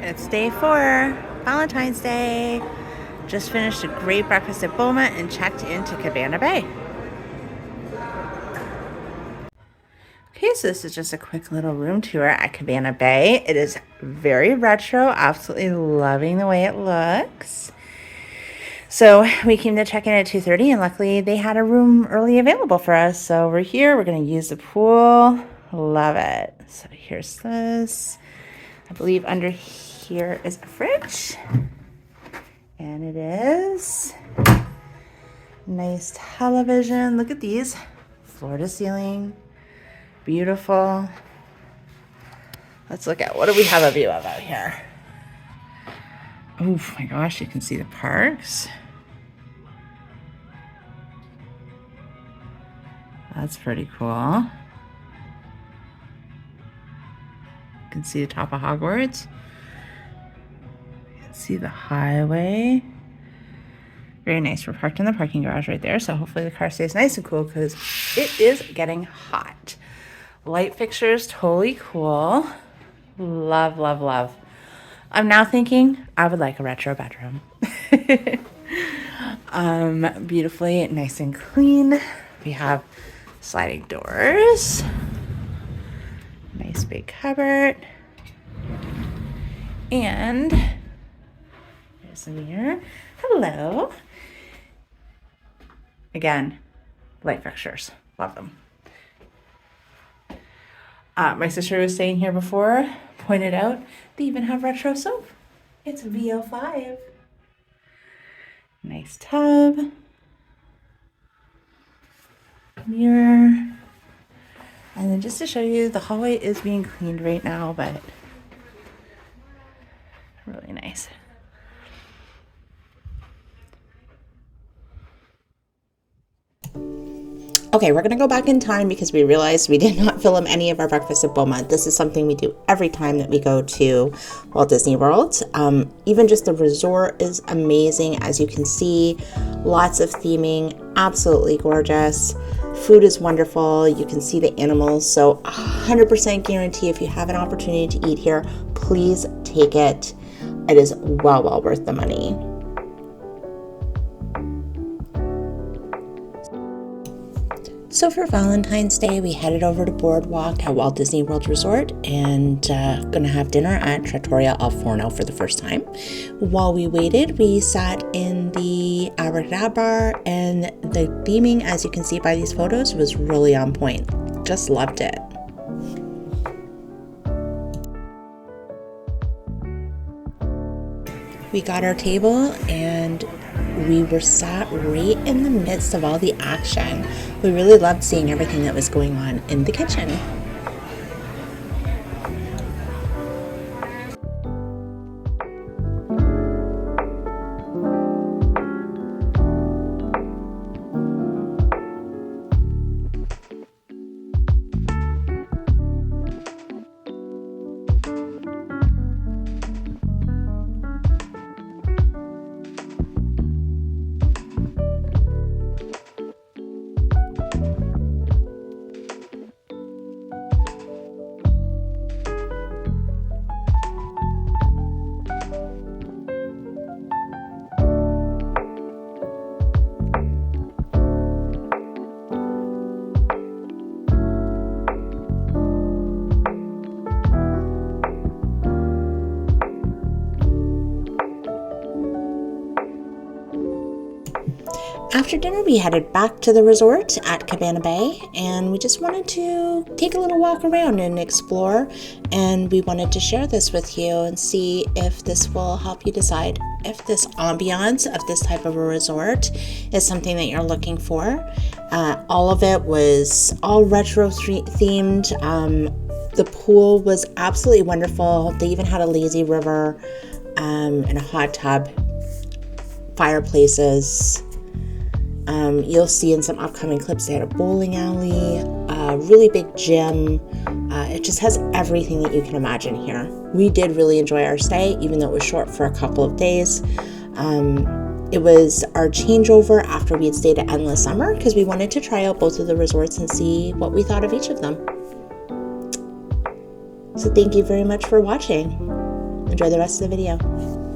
It's day 4, Valentine's Day. Just finished a great breakfast at Boma and checked into Cabana Bay. Okay, so this is just a quick little room tour at Cabana Bay. It is very retro, absolutely loving the way it looks. So we came to check in at 2:30 and luckily they had a room early available for us. So we're here, we're gonna use the pool. Love it. So here's this. I believe under here is a fridge. And it is. Nice television. Look at these. Floor to ceiling. Beautiful. Let's look at what do we have a view of out here. Oh my gosh, you can see the parks. That's pretty cool. You can see the top of Hogwarts. You can see the highway. Very nice. We're parked in the parking garage right there, so hopefully the car stays nice and cool because it is getting hot. Light fixtures, totally cool. Love, love, love. I'm now thinking I would like a retro bedroom. Beautifully nice and clean. We have sliding doors. Nice big cupboard. And there's a mirror. Hello. Again, light fixtures. Love them. My sister was staying here before, pointed out they even have retro soap. It's VO5. Nice tub. Mirror. And then just to show you, the hallway is being cleaned right now, but really nice. Okay, we're going to go back in time because we realized we did not film any of our breakfast at Boma. This is something we do every time that we go to Walt Disney World. Even just the resort is amazing. As you can see, lots of theming, absolutely gorgeous. Food is wonderful. You can see the animals. So 100% guarantee if you have an opportunity to eat here, please take it. It is well worth the money. So for Valentine's Day, we headed over to Boardwalk at Walt Disney World Resort and gonna have dinner at Trattoria al Forno for the first time. While we waited, we sat in the Abracadabra bar and the theming, as you can see by these photos, was really on point. Just loved it. We got our table and we were sat right in the midst of all the action. We really loved seeing everything that was going on in the kitchen. After dinner, we headed back to the resort at Cabana Bay, and we just wanted to take a little walk around and explore, and we wanted to share this with you and see if this will help you decide if this ambiance of this type of a resort is something that you're looking for. All of it was all retro themed. The pool was absolutely wonderful. They even had a lazy river and a hot tub, fireplaces. You'll see in some upcoming clips they had a bowling alley, a really big gym. It just has everything that you can imagine here. We did really enjoy our stay, even though it was short for a couple of days. It was our changeover after we had stayed at Endless Summer because we wanted to try out both of the resorts and see what we thought of each of them. So thank you very much for watching. Enjoy the rest of the video.